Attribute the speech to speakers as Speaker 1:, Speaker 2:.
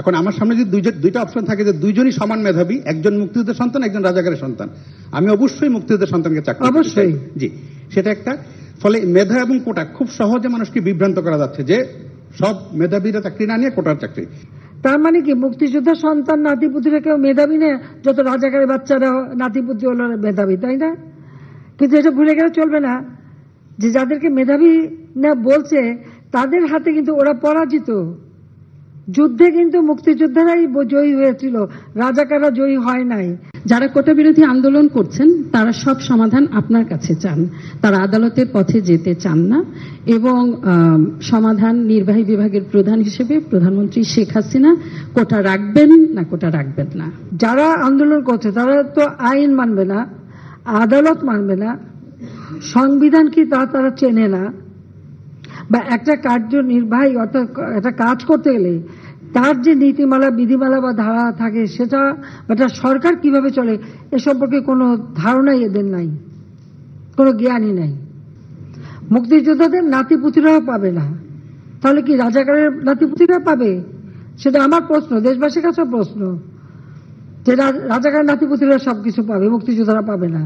Speaker 1: এখন আমার সামনে যদি দুইটা অপশন থাকে যে দুইজনই সমান মেধাবী, একজন মুক্তিযুদ্ধের সন্তান, একজন রাজাকারের সন্তান, আমি অবশ্যই মুক্তিযুদ্ধের সন্তানকে চাকরি দিতে চাই।
Speaker 2: অবশ্যই
Speaker 1: জি, সেটা একটা। ফলে মেধা এবং কোটা খুব সহজে মানুষকে বিভ্রান্ত করা যাচ্ছে যে সব মেধাবীরা চাকরি না নিয়ে কোটার চাকরি।
Speaker 2: তার মানে কি মুক্তিযোদ্ধার সন্তান নাতিপুতিরা কেউ মেধাবী না, যত রাজাকারের বাচ্চারা নাতিপুতি হলো মেধাবী, তাই না? কিন্তু এটা ভুলে গেলে চলবে না যে যাদেরকে মেধাবী না বলছে তাদের হাতে কিন্তু ওরা পরাজিত। যুদ্ধে কিন্তু মুক্তিযোদ্ধারাই জয়ী হয়েছিল, রাজাকাররা জয়ী হয় নাই।
Speaker 3: যারা কোটা বিরোধী আন্দোলন করছেন তারা সব সমাধান আপনার কাছে চান, তারা আদালতের পথে যেতে চান না, এবং সমাধান নির্বাহী বিভাগের প্রধান হিসেবে প্রধানমন্ত্রী শেখ হাসিনা কোটা রাখবেন না কোটা রাখবেন না।
Speaker 2: যারা আন্দোলন করছে তারা তো আইন মানবে না, আদালত মানবে না, সংবিধান কি তারা চেনে না, বা একটা কার্যনির্বাহী অর্থাৎ একটা কাজ করতে গেলে তার যে নীতিমালা বিধিমালা বা ধারা থাকে সেটা, একটা সরকার কিভাবে চলে এ সম্পর্কে কোনো ধারণাই এদের নাই, কোনো জ্ঞানই নাই। মুক্তিযোদ্ধাদের নাতিপুতিরাও পাবে না, তাহলে কি রাজাকারের নাতিপুতিরা পাবে? সেটা আমার প্রশ্ন, দেশবাসীর কাছে প্রশ্ন, যে রাজাকারের নাতিপুতিরা সবকিছু পাবে, মুক্তিযোদ্ধারা পাবে না।